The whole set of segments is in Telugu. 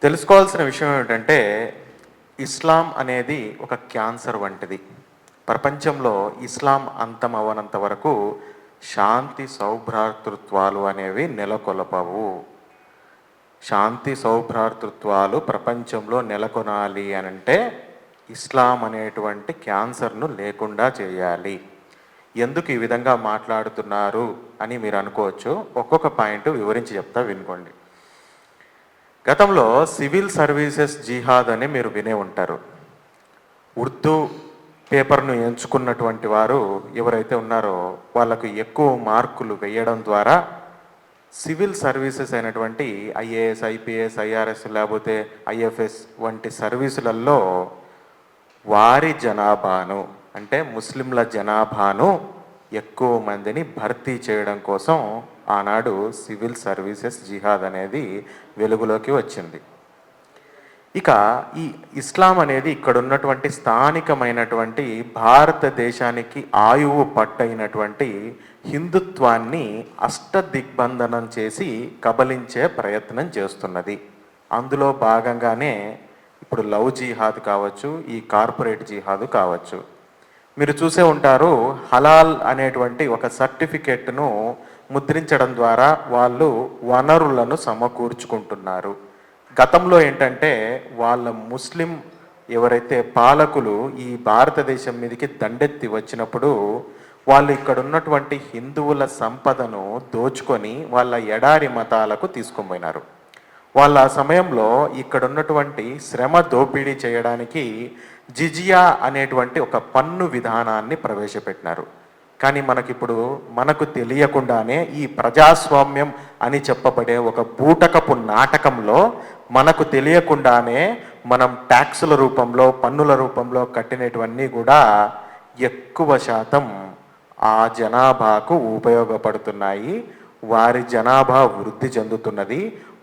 తెలుసుకోవాల్సిన విషయం ఏమిటంటే ఇస్లాం అనేది ఒక క్యాన్సర్ వంటిది. ప్రపంచంలో ఇస్లాం అంతం అవ్వనంత వరకు శాంతి సౌభ్రాతృత్వాలు అనేవి నెలకొల్పవు. శాంతి సౌభ్రాతృత్వాలు ప్రపంచంలో నెలకొనాలి అనంటే ఇస్లాం అనేటువంటి క్యాన్సర్ను లేకుండా చేయాలి. ఎందుకు ఈ విధంగా మాట్లాడుతున్నారు అని మీరు అనుకోవచ్చు. ఒక్కొక్క పాయింట్ వివరించి చెప్తా, వినుకోండి. గతంలో సివిల్ సర్వీసెస్ జిహాద్ అని మీరు వినే ఉంటారు. ఉర్దూ పేపర్ను ఎంచుకున్నటువంటి వారు ఎవరైతే ఉన్నారో వాళ్ళకు ఎక్కువ మార్కులు వేయడం ద్వారా సివిల్ సర్వీసెస్ అయినటువంటి ఐఏఎస్, ఐపీఎస్, ఐఆర్ఎస్ లేకపోతే ఐఎఫ్ఎస్ వంటి సర్వీసులలో వారి జనాభాను అంటే ముస్లింల జనాభాను ఎక్కువ మందిని భర్తీ చేయడం కోసం ఆనాడు సివిల్ సర్వీసెస్ జిహాద్ అనేది వెలుగులోకి వచ్చింది. ఇక ఈ ఇస్లాం అనేది ఇక్కడ ఉన్నటువంటి స్థానికమైనటువంటి భారతదేశానికి ఆయువు పట్టైనటువంటి హిందుత్వాన్ని అష్టదిగ్బంధనం చేసి కబలించే ప్రయత్నం చేస్తున్నది. అందులో భాగంగానే ఇప్పుడు లవ్ జిహాద్ కావచ్చు, ఈ కార్పొరేట్ జిహాద్ కావచ్చు. మీరు చూసే ఉంటారు, హలాల్ అనేటువంటి ఒక సర్టిఫికెట్ను ముద్రించడం ద్వారా వాళ్ళు వనరులను సమకూర్చుకుంటున్నారు. గతంలో ఏంటంటే వాళ్ళ ముస్లిం ఎవరైతే పాలకులు ఈ భారతదేశం మీదకి దండెత్తి వచ్చినప్పుడు వాళ్ళు ఇక్కడ ఉన్నటువంటి హిందువుల సంపదను దోచుకొని వాళ్ళ ఎడారి మతాలకు తీసుకొని పోయినారు. వాళ్ళ సమయంలో ఇక్కడ ఉన్నటువంటి శ్రమ దోపిడీ చేయడానికి జిజియా అనేటువంటి ఒక పన్ను విధానాన్ని ప్రవేశపెట్టినారు. కానీ మనకు తెలియకుండానే ఈ ప్రజాస్వామ్యం అని చెప్పబడే ఒక బూటకపు నాటకంలో మనకు తెలియకుండానే మనం ట్యాక్సుల రూపంలో, పన్నుల రూపంలో కట్టినటువన్నీ కూడా ఎక్కువ శాతం ఆ జనాభాకు ఉపయోగపడుతున్నాయి. వారి జనాభా వృద్ధి చెందుతున్నది.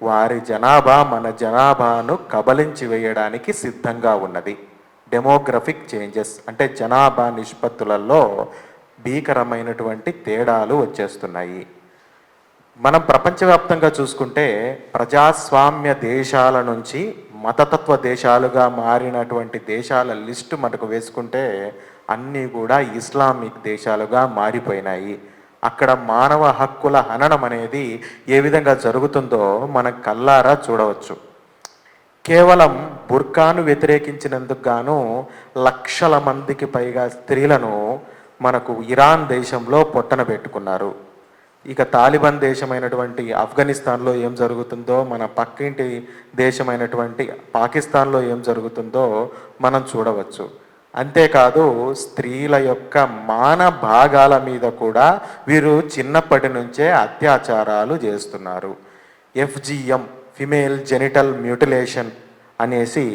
వారి జనాభా మన జనాభాను కబలించి వేయడానికి సిద్ధంగా ఉన్నది. డెమోగ్రఫిక్ చేంజెస్ అంటే జనాభా నిష్పత్తులలో భీకరమైనటువంటి తేడాలు వచ్చేస్తున్నాయి. మనం ప్రపంచవ్యాప్తంగా చూసుకుంటే ప్రజాస్వామ్య దేశాల నుంచి మతతత్వ దేశాలుగా మారినటువంటి దేశాల లిస్టు మనకు వేసుకుంటే అన్నీ కూడా ఇస్లామిక్ దేశాలుగా మారిపోయినాయి. అక్కడ మానవ హక్కుల హననం అనేది ఏ విధంగా జరుగుతుందో మనం కల్లారా చూడవచ్చు. కేవలం బుర్కాను వ్యతిరేకించినందుకు గాను లక్షల మందికి పైగా స్త్రీలను మనకు ఇరాన్ దేశంలో పొట్టన పెట్టుకున్నారు. ఇక తాలిబాన్ దేశమైనటువంటి ఆఫ్ఘనిస్తాన్లో ఏం జరుగుతుందో, మన పక్కింటి దేశమైనటువంటి పాకిస్తాన్లో ఏం జరుగుతుందో మనం చూడవచ్చు. అంతేకాదు స్త్రీల యొక్క మాన భాగాల మీద కూడా వీరు చిన్నప్పటి నుంచే అత్యాచారాలు చేస్తున్నారు. ఎఫ్జిఎం ఫిమేల్ జెనిటల్ మ్యూటిలేషన్ అనేసి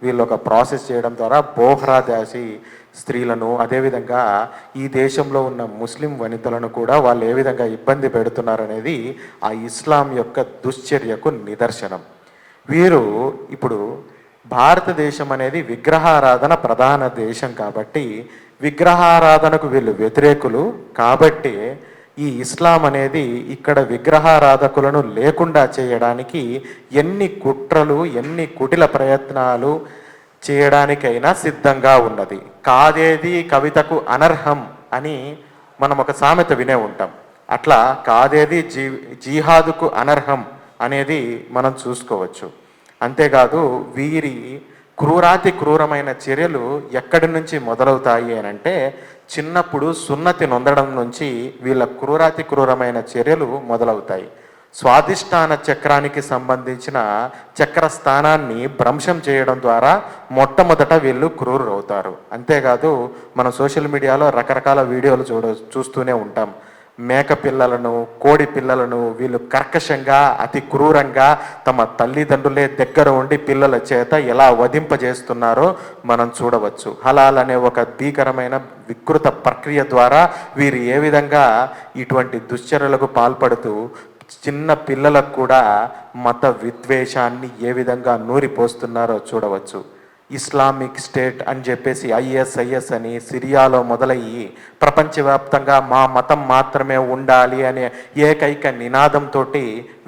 వీళ్ళు ఒక ప్రాసెస్ చేయడం ద్వారా బోహ్రా దాసి స్త్రీలను, అదేవిధంగా ఈ దేశంలో ఉన్న ముస్లిం వనితలను కూడా వాళ్ళు ఏ విధంగా ఇబ్బంది పెడుతున్నారనేది ఆ ఇస్లాం యొక్క దుశ్చర్యకు నిదర్శనం. వీరు ఇప్పుడు భారతదేశం అనేది విగ్రహారాధన ప్రధాన దేశం కాబట్టి విగ్రహారాధనకు వీళ్ళు వ్యతిరేకులు కాబట్టి ఈ ఇస్లాం అనేది ఇక్కడ విగ్రహారాధకులను లేకుండా చేయడానికి ఎన్ని కుట్రలు, ఎన్ని కుటిల ప్రయత్నాలు చేయడానికైనా సిద్ధంగా ఉన్నది. కాదేది కవితకు అనర్హం అని మనం ఒక సామెత వినే ఉంటాం. అట్లా కాదేది జిహాదుకు అనర్హం అనేది మనం చూసుకోవచ్చు. అంతేకాదు వీరి క్రూరాతి క్రూరమైన చర్యలు ఎక్కడి నుంచి మొదలవుతాయి అని అంటే చిన్నప్పుడు సున్నతి నొందడం నుంచి వీళ్ళ క్రూరాతి క్రూరమైన చర్యలు మొదలవుతాయి. స్వాధిష్టాన చక్రానికి సంబంధించిన చక్ర స్థానాన్ని భ్రంశం చేయడం ద్వారా మొట్టమొదట వీళ్ళు క్రూరులవుతారు. అంతేకాదు మనం సోషల్ మీడియాలో రకరకాల వీడియోలు చూస్తూనే ఉంటాం. మేక పిల్లలను, కోడి పిల్లలను వీళ్ళు కర్కశంగా, అతి క్రూరంగా తమ తల్లిదండ్రులే దగ్గర ఉండి పిల్లల చేత ఎలా వధింపజేస్తున్నారో మనం చూడవచ్చు. హలాల్ అనే ఒక భీకరమైన వికృత ప్రక్రియ ద్వారా వీరు ఏ విధంగా ఇటువంటి దుశ్చర్యలకు పాల్పడుతూ చిన్న పిల్లలకు కూడా మత విద్వేషాన్ని ఏ విధంగా నూరిపోస్తున్నారో చూడవచ్చు. ఇస్లామిక్ స్టేట్ అని చెప్పేసి ఐఎస్ఐఎస్ అని సిరియాలో మొదలయ్యి ప్రపంచవ్యాప్తంగా మా మతం మాత్రమే ఉండాలి అనే ఏకైక నినాదంతో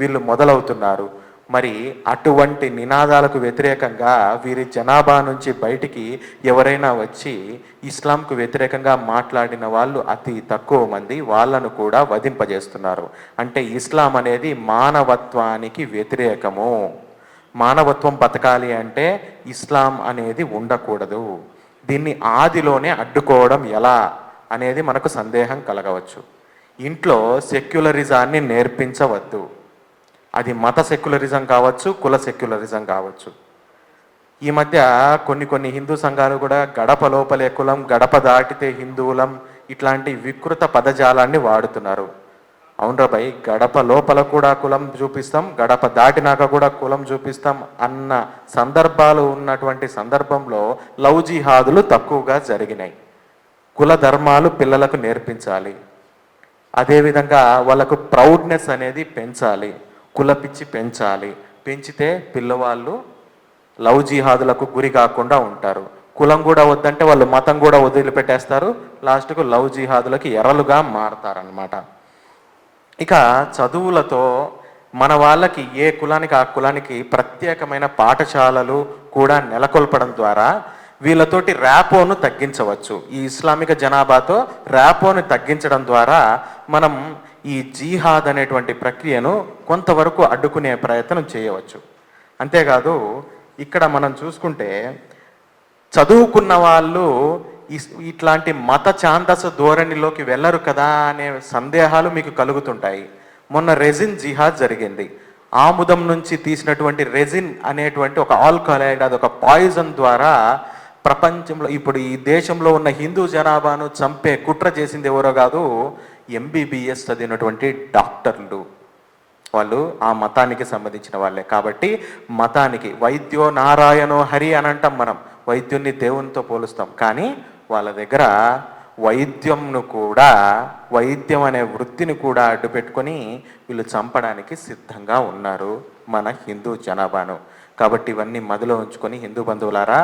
వీళ్ళు మొదలవుతున్నారు. మరి అటువంటి నినాదాలకు వ్యతిరేకంగా వీరి జనాభా నుంచి బయటికి ఎవరైనా వచ్చి ఇస్లాంకు వ్యతిరేకంగా మాట్లాడిన వాళ్ళు అతి తక్కువ మంది, వాళ్ళను కూడా వధింపజేస్తున్నారు. అంటే ఇస్లాం అనేది మానవత్వానికి వ్యతిరేకము. మానవత్వం బతకాలి అంటే ఇస్లాం అనేది ఉండకూడదు. దీన్ని ఆదిలోనే అడ్డుకోవడం ఎలా అనేది మనకు సందేహం కలగవచ్చు. ఇంట్లో సెక్యులరిజాన్ని నేర్పించవద్దు. అది మత సెక్యులరిజం కావచ్చు, కుల సెక్యులరిజం కావచ్చు. ఈ మధ్య కొన్ని హిందూ సంఘాలు కూడా గడప లోపలే కులం, గడప దాటితే హిందువులం ఇట్లాంటి వికృత పదజాలాన్ని వాడుతున్నారు. అవునరా భయ్, గడప లోపల కూడా కులం చూపిస్తాం, గడప దాటినాక కూడా కులం చూపిస్తాం అన్న సందర్భాలు ఉన్నటువంటి సందర్భంలో లవ్ జిహాదులు తక్కువగా జరిగినాయి. కుల ధర్మాలు పిల్లలకు నేర్పించాలి. అదేవిధంగా వాళ్ళకు ప్రౌడ్నెస్ అనేది పెంచాలి, కులపిచ్చి పెంచాలి. పెంచితే పిల్లవాళ్ళు లవ్ జిహాదులకు గురి కాకుండా ఉంటారు. కులం కూడా వద్దంటే వాళ్ళు మతం కూడా వదిలిపెట్టేస్తారు. లాస్ట్కు లవ్ జిహాదులకి ఎర్రలుగా మారతారనమాట. ఇక చదువులతో మన వాళ్ళకి ఏ కులానికి ఆ కులానికి ప్రత్యేకమైన పాఠశాలలు కూడా నెలకొల్పడం ద్వారా వీళ్ళతోటి ర్యాపోను తగ్గించవచ్చు. ఈ ఇస్లామిక జనాభాతో ర్యాపోను తగ్గించడం ద్వారా మనం ఈ జిహాద్ అనేటువంటి ప్రక్రియను కొంతవరకు అడ్డుకునే ప్రయత్నం చేయవచ్చు. అంతేకాదు ఇక్కడ మనం చూసుకుంటే చదువుకున్న వాళ్ళు ఇట్లాంటి మత ఛాందస ధోరణిలోకి వెళ్ళరు కదా అనే సందేహాలు మీకు కలుగుతుంటాయి. మొన్న రెజిన్ జిహాద్ జరిగింది. ఆముదం నుంచి తీసినటువంటి రెజిన్ అనేటువంటి ఒక ఆల్కలాయిడ్, అది ఒక పాయిజన్ ద్వారా ప్రపంచంలో ఇప్పుడు ఈ దేశంలో ఉన్న హిందూ జనాభాను చంపే కుట్ర చేసింది ఎవరో కాదు, ఎంబీబీఎస్ చదివినటువంటి డాక్టర్లు. వాళ్ళు ఆ మతానికి సంబంధించిన వాళ్ళే. కాబట్టి మతానికి వైద్యో నారాయణో హరి అని అంటాం మనం, వైద్యున్ని దేవునితో పోలుస్తాం. కానీ వాళ్ళ దగ్గర వైద్యంను కూడా, వైద్యం అనే వృత్తిని కూడా అడ్డుపెట్టుకొని వీళ్ళు చంపడానికి సిద్ధంగా ఉన్నారు మన హిందూ జనాభాను. కాబట్టి ఇవన్నీ మదిలో ఉంచుకొని హిందూ బంధువులారా,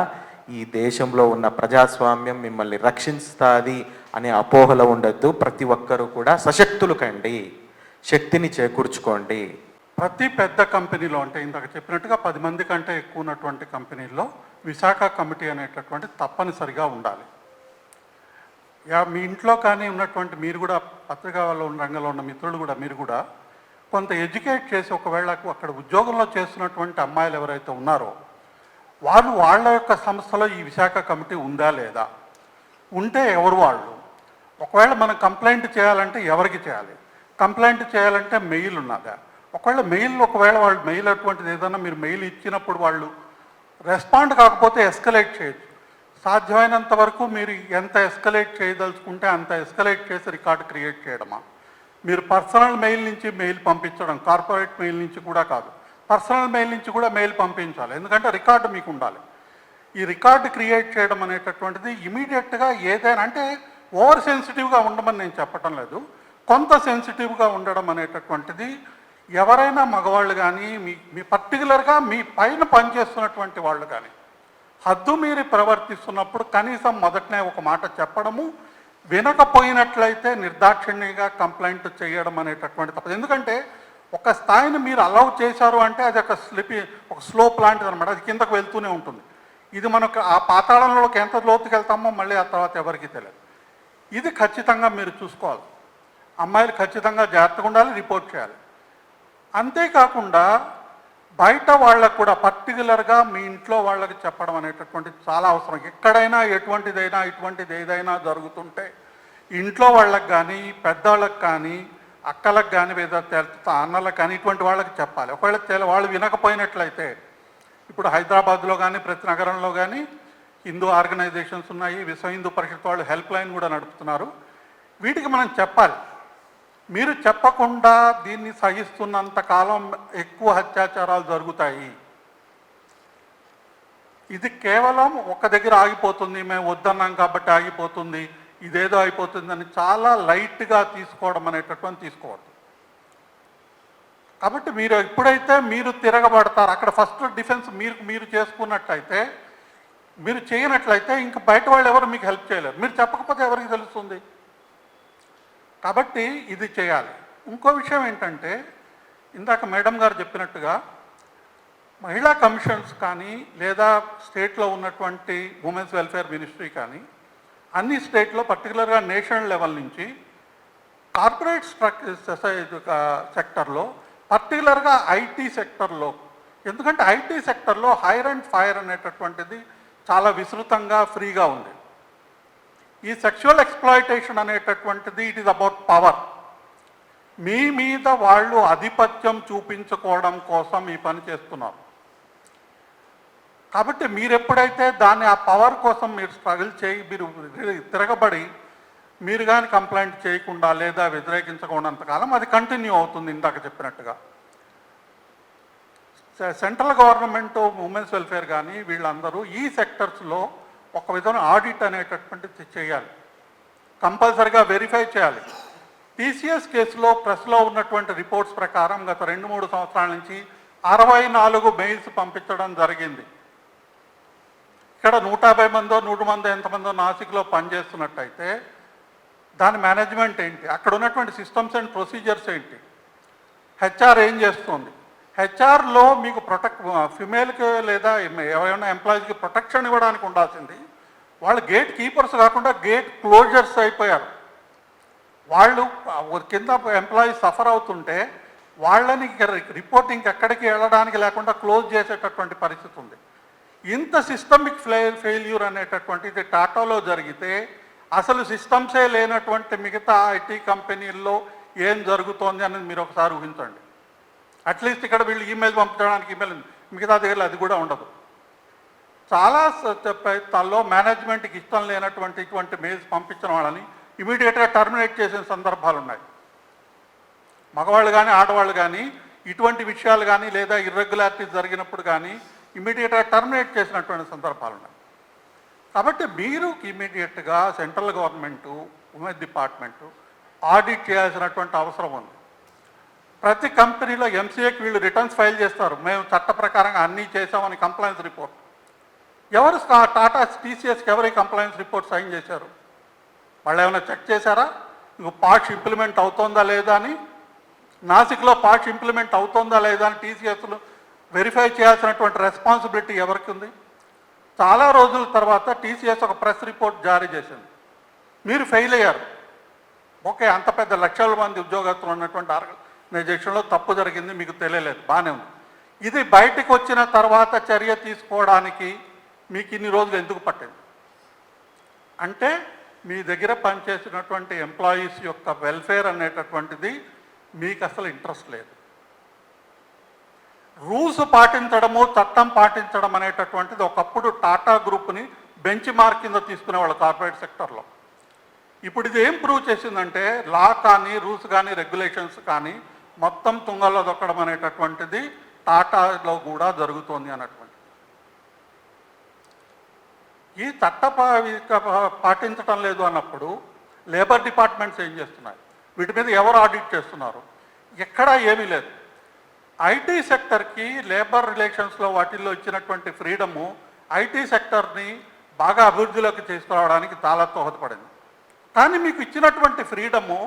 ఈ దేశంలో ఉన్న ప్రజాస్వామ్యం మిమ్మల్ని రక్షిస్తుంది అనే అపోహలో ఉండొద్దు. ప్రతి ఒక్కరూ కూడా సశక్తులు కండి, శక్తిని చేకూర్చుకోండి. ప్రతి పెద్ద కంపెనీలో, అంటే ఇందాక చెప్పినట్టుగా 10 మంది కంటే ఎక్కువ ఉన్నటువంటి కంపెనీల్లో విశాఖ కమిటీ అనేటటువంటి తప్పనిసరిగా ఉండాలి. మీ ఇంట్లో కానీ ఉన్నటువంటి మీరు కూడా, పత్రికా రంగంలో ఉన్న మిత్రులు కూడా, మీరు కూడా కొంత ఎడ్యుకేట్ చేసి ఒకవేళ అక్కడ ఉద్యోగంలో చేస్తున్నటువంటి అమ్మాయిలు ఎవరైతే ఉన్నారో వాళ్ళ యొక్క సంస్థలో ఈ విశాఖ కమిటీ ఉందా లేదా, ఉంటే ఎవరు వాళ్ళు, ఒకవేళ మనం కంప్లైంట్ చేయాలంటే ఎవరికి చేయాలి, కంప్లైంట్ చేయాలంటే మెయిల్ ఉన్నదా, ఒకవేళ వాళ్ళు మెయిల్ అటువంటిది ఏదైనా మీరు మెయిల్ ఇచ్చినప్పుడు వాళ్ళు రెస్పాండ్ కాకపోతే ఎస్కలేట్ చేయొచ్చు. సాధ్యమైనంత వరకు మీరు ఎంత ఎస్కలేట్ చేయదలుచుకుంటే అంత ఎస్కలేట్ చేసి రికార్డు క్రియేట్ చేయడమా, మీరు పర్సనల్ మెయిల్ నుంచి మెయిల్ పంపించడం, కార్పొరేట్ మెయిల్ నుంచి కూడా కాదు, పర్సనల్ మెయిల్ నుంచి కూడా మెయిల్ పంపించాలి. ఎందుకంటే రికార్డు మీకు ఉండాలి. ఈ రికార్డు క్రియేట్ చేయడం అనేటటువంటిది ఇమీడియట్గా ఏదైనా, అంటే ఓవర్ సెన్సిటివ్గా ఉండమని నేను చెప్పటం లేదు, కొంత సెన్సిటివ్గా ఉండడం అనేటటువంటిది ఎవరైనా మగవాళ్ళు కానీ మీ పర్టికులర్గా మీ పైన పనిచేస్తున్నటువంటి వాళ్ళు కానీ హద్దు మీరి ప్రవర్తిస్తున్నప్పుడు కనీసం మొదటనే ఒక మాట చెప్పడము, వినకపోయినట్లయితే నిర్దాక్షిణ్యంగా కంప్లైంట్ చేయడం అనేటటువంటి తప్పదు. ఎందుకంటే ఒక స్థాయిని మీరు అలౌ చేశారు అంటే అది ఒక స్లోప్ లాంటిది అనమాట, అది కిందకు వెళ్తూనే ఉంటుంది. ఇది మనకు ఆ పాతాళంలోకి ఎంత లోతుకి వెళ్తామో మళ్ళీ ఆ తర్వాత ఎవరికి తెలియదు. ఇది ఖచ్చితంగా మీరు చూసుకోవాలి. అమ్మాయిలు ఖచ్చితంగా జాగ్రత్తగా ఉండాలి, రిపోర్ట్ చేయాలి. అంతేకాకుండా బయట వాళ్ళకు కూడా పర్టికులర్గా మీ ఇంట్లో వాళ్ళకి చెప్పడం అనేటటువంటిది చాలా అవసరం. ఎక్కడైనా ఇటువంటిది ఏదైనా జరుగుతుంటే ఇంట్లో వాళ్ళకి కానీ, పెద్దవాళ్ళకి కానీ, అక్కలకు కానీ, లేదా అన్నలకు కానీ ఇటువంటి వాళ్ళకి చెప్పాలి. ఒకవేళ వాళ్ళు వినకపోయినట్లయితే, ఇప్పుడు హైదరాబాద్లో కానీ ప్రతి నగరంలో కానీ హిందూ ఆర్గనైజేషన్స్ ఉన్నాయి, విశ్వ హిందూ పరిషత్ వాళ్ళు హెల్ప్ లైన్ కూడా నడుపుతున్నారు. వీటికి మనం చెప్పాలి. మీరు చెప్పకుండా దీన్ని సహిస్తున్నంత కాలం ఎక్కువ అత్యాచారాలు జరుగుతాయి. ఇది కేవలం ఒక దగ్గర ఆగిపోతుంది, మేము వద్దన్నాం కాబట్టి ఆగిపోతుంది, ఇదేదో అయిపోతుందని చాలా లైట్గా తీసుకోవడం అనేటటువంటి తీసుకోవద్దు. కాబట్టి మీరు ఎప్పుడైతే మీరు తిరగబడతారు, అక్కడ ఫస్ట్ డిఫెన్స్ మీరు చేసుకున్నట్లయితే, మీరు చేయనట్లయితే ఇంక బయట వాళ్ళు ఎవరు మీకు హెల్ప్ చేయలేరు. మీరు చెప్పకపోతే ఎవరికి తెలుస్తుంది? కాబట్టి ఇది చేయాలి. ఇంకో విషయం ఏంటంటే, ఇందాక మేడం గారు చెప్పినట్టుగా మహిళా కమిషన్స్ కానీ లేదా స్టేట్లో ఉన్నటువంటి ఉమెన్స్ వెల్ఫేర్ మినిస్ట్రీ కానీ అన్ని స్టేట్లో పర్టికులర్గా నేషనల్ లెవెల్ నుంచి కార్పొరేట్ సెక్టర్లో పర్టికులర్గా ఐటీ సెక్టర్లో, ఎందుకంటే ఐటీ సెక్టర్లో హైర్ అండ్ ఫైర్ అనేటటువంటిది చాలా విస్తృతంగా ఫ్రీగా ఉంది. ఈ సెక్షువల్ ఎక్స్ప్లాయిటేషన్ అనేటటువంటిది ఇట్ ఈస్ అబౌట్ పవర్. మీ మీద వాళ్ళు ఆధిపత్యం చూపించుకోవడం కోసం ఈ పని చేస్తున్నారు. కాబట్టి మీరు ఎప్పుడైతే దాన్ని ఆ పవర్ కోసం మీరు స్ట్రగుల్ చేయి మీరు తిరగబడి మీరు కానీ కంప్లైంట్ చేయకుండా లేదా వ్యతిరేకించకున్నంతకాలం అది కంటిన్యూ అవుతుంది. ఇందాక చెప్పినట్టుగా సెంట్రల్ గవర్నమెంట్ ఉమెన్స్ వెల్ఫేర్ కానీ వీళ్ళందరూ ఈ సెక్టర్స్లో ఒక విధమైన ఆడిట్ అనేటటువంటిది చేయాలి, కంపల్సరిగా వెరిఫై చేయాలి. టీసీఎస్ కేసులో ప్రెస్లో ఉన్నటువంటి రిపోర్ట్స్ ప్రకారం గత 2-3 సంవత్సరాల నుంచి 64 మెయిల్స్ పంపించడం జరిగింది. ఇక్కడ 150 మందో 100 మందో ఎంతమందో నాసిక్లో పనిచేస్తున్నట్టయితే దాని మేనేజ్మెంట్ ఏంటి, అక్కడ ఉన్నటువంటి సిస్టమ్స్ అండ్ ప్రొసీజర్స్ ఏంటి, హెచ్ఆర్ ఏం చేస్తుంది, హెచ్ఆర్లో మీకు ఫిమేల్కి లేదా ఎవరైనా ఎంప్లాయీస్కి ప్రొటెక్షన్ ఇవ్వడానికి ఉండాల్సింది వాళ్ళు గేట్ కీపర్స్ కాకుండా గేట్ క్లోజర్స్ అయిపోయారు. వాళ్ళు కింద ఎంప్లాయీస్ సఫర్ అవుతుంటే వాళ్ళని రిపోర్టింగ్ ఎక్కడికి వెళ్ళడానికి లేకుండా క్లోజ్ చేసేటటువంటి పరిస్థితి ఉంది. ఇంత సిస్టమిక్ ఫెయిల్యూర్ అనేటటువంటిది టాటాలో జరిగితే అసలు సిస్టమ్సే లేనటువంటి మిగతా ఐటీ కంపెనీల్లో ఏం జరుగుతోంది అనేది మీరు ఒకసారి ఊహించండి. అట్లీస్ట్ ఇక్కడ వీళ్ళు ఈమెయిల్ పంపించడానికి ఈమెయిల్, మిగతా దగ్గర అది కూడా ఉండదు. చాలా తల్లో మేనేజ్మెంట్కి ఇష్టం లేనటువంటి ఇటువంటి మెయిల్స్ పంపించిన వాళ్ళని ఇమీడియట్గా టర్మినేట్ చేసిన సందర్భాలు ఉన్నాయి. మగవాళ్ళు కానీ ఆడవాళ్ళు కానీ ఇటువంటి విషయాలు కానీ లేదా ఇర్రెగ్యులారిటీస్ జరిగినప్పుడు కానీ ఇమీడియట్గా టర్మినేట్ చేసినటువంటి సందర్భాలు ఉన్నాయి. కాబట్టి మీరు ఇమీడియట్గా central government women department audit చేయాల్సినటువంటి అవసరం ఉంది. ప్రతి కంపెనీలో ఎంసీఏకి వీళ్ళు రిటర్న్స్ ఫైల్ చేస్తారు, మేము చట్ట ప్రకారంగా అన్నీ చేసామని కంప్లైన్స్ రిపోర్ట్. ఎవరు టాటా టీసీఎస్కి ఎవరి కంప్లైన్స్ రిపోర్ట్ సైన్ చేశారు? వాళ్ళు ఏమైనా చెక్ చేశారా? ఇంకో పార్ట్స్ ఇంప్లిమెంట్ అవుతుందా లేదా అని, నాసిక్లో పార్ట్స్ ఇంప్లిమెంట్ అవుతుందా లేదా అని టీసీఎస్లో వెరిఫై చేయాల్సినటువంటి రెస్పాన్సిబిలిటీ ఎవరికి ఉంది? చాలా రోజుల తర్వాత టీసీఎస్ ఒక ప్రెస్ రిపోర్ట్ జారీ చేసింది, మీరు ఫెయిల్ అయ్యారు. ఓకే, అంత పెద్ద లక్షల మంది ఉద్యోగస్తులు ఉన్నటువంటి ఆర్గనైజేషన్లో తప్పు జరిగింది, మీకు తెలియలేదు, బాగానే ఉంది. ఇది బయటకు వచ్చిన తర్వాత చర్య తీసుకోవడానికి మీకు ఇన్ని రోజులు ఎందుకు పట్టింది? అంటే మీ దగ్గర పనిచేసినటువంటి ఎంప్లాయీస్ యొక్క వెల్ఫేర్ అనేటటువంటిది మీకు అసలు ఇంట్రెస్ట్ లేదు. రూల్స్ పాటించడము, చట్టం పాటించడం అనేటటువంటిది ఒకప్పుడు టాటా గ్రూప్ని బెంచ్ మార్క్ కింద తీసుకునేవాళ్ళు కార్పొరేట్ సెక్టర్లో. ఇప్పుడు ఇది ఏం ప్రూవ్ చేసిందంటే లా కానీ రూల్స్ కానీ రెగ్యులేషన్స్ కానీ మొత్తం తుంగలో దొక్కడం అనేటటువంటిది టాటాలో కూడా జరుగుతోంది అన్నటువంటి. ఈ చట్ట పాటించడం లేదు అన్నప్పుడు లేబర్ డిపార్ట్మెంట్స్ ఏం చేస్తున్నాయి, వీటి మీద ఎవరు ఆడిట్ చేస్తున్నారు? ఎక్కడా ఏమీ లేదు. ఐటీ సెక్టర్కి లేబర్ రిలేషన్స్లో వాటిల్లో ఇచ్చినటువంటి ఫ్రీడము ఐటీ సెక్టర్ని బాగా అభివృద్ధిలోకి తీసుకురావడానికి చాలా దోహదపడింది. కానీ మీకు ఇచ్చినటువంటి ఫ్రీడము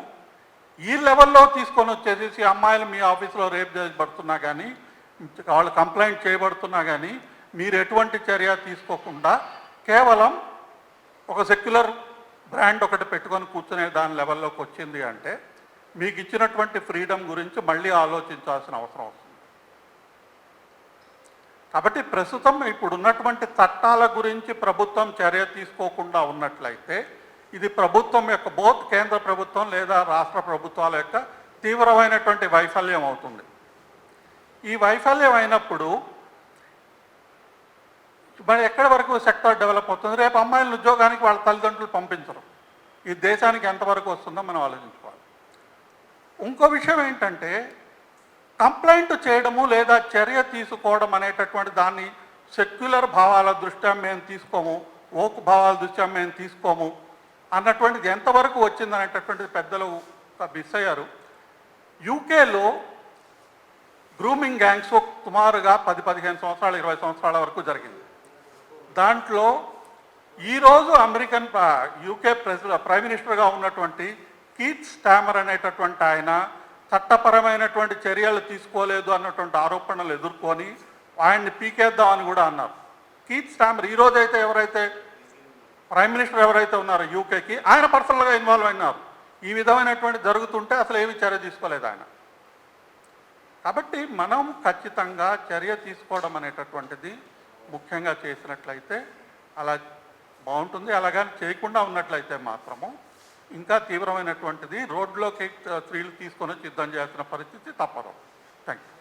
ఈ లెవెల్లో తీసుకొని వచ్చేసి అమ్మాయిలు మీ ఆఫీస్లో రేప్ చేయబడుతున్నా కానీ వాళ్ళు కంప్లైంట్ చేయబడుతున్నా కానీ మీరు ఎటువంటి చర్య తీసుకోకుండా కేవలం ఒక సెక్యులర్ బ్రాండ్ ఒకటి పెట్టుకొని కూర్చునే దాని లెవెల్లోకి వచ్చింది అంటే మీకు ఇచ్చినటువంటి ఫ్రీడమ్ గురించి మళ్ళీ ఆలోచించాల్సిన అవసరం వస్తుంది. కాబట్టి ప్రస్తుతం ఇప్పుడు ఉన్నటువంటి చట్టాల గురించి ప్రభుత్వం చర్య తీసుకోకుండా ఉన్నట్లయితే ఇది ప్రభుత్వం యొక్క బోత్ కేంద్ర ప్రభుత్వం లేదా రాష్ట్ర ప్రభుత్వాల యొక్క తీవ్రమైనటువంటి వైఫల్యం అవుతుంది. ఈ వైఫల్యం అయినప్పుడు మరి ఎక్కడి వరకు సెక్టర్ డెవలప్ అవుతుంది? రేపు అమ్మాయిలను ఉద్యోగానికి వాళ్ళ తల్లిదండ్రులు పంపించరు. ఈ దేశానికి ఎంతవరకు వస్తుందో మనం ఆలోచించుకోవాలి. ఇంకో విషయం ఏంటంటే కంప్లైంట్ చేయడము లేదా చర్య తీసుకోవడం అనేటటువంటి దాన్ని సెక్యులర్ భావాల దృష్ట్యా మేము తీసుకోము, ఓకు భావాల దృష్ట్యా మేము తీసుకోము అన్నటువంటిది ఎంతవరకు వచ్చిందనేటటువంటిది పెద్దలు మిస్ అయ్యారు. యూకేలో గ్రూమింగ్ గ్యాంగ్స్ సుమారుగా 10-15 సంవత్సరాలు 20 సంవత్సరాల వరకు జరిగింది. దాంట్లో ఈరోజు యూకే ప్రైమ్ మినిస్టర్గా ఉన్నటువంటి కీత్ స్టామర్ అనేటటువంటి ఆయన చట్టపరమైనటువంటి చర్యలు తీసుకోలేదు అన్నటువంటి ఆరోపణలు ఎదుర్కొని ఆయన్ని పీకేద్దామని కూడా అన్నారు. కీత్ స్టామర్ ఈరోజైతే ఎవరైతే ప్రైమ్ మినిస్టర్ ఎవరైతే ఉన్నారో యూకేకి, ఆయన పర్సనల్గా ఇన్వాల్వ్ అయినారు. ఈ విధమైనటువంటి జరుగుతుంటే అసలు ఏమి చర్య తీసుకోలేదు ఆయన. కాబట్టి మనం ఖచ్చితంగా చర్య తీసుకోవడం అనేటటువంటిది ముఖ్యంగా చేసినట్లయితే అలా బాగుంటుంది. అలాగని చేయకుండా ఉన్నట్లయితే మాత్రము ఇంకా తీవ్రమైనటువంటిది రోడ్లోకి స్త్రీలు తీసుకొని వచ్చి యుద్ధం చేయాల్సిన పరిస్థితి తప్పదు. Thank you.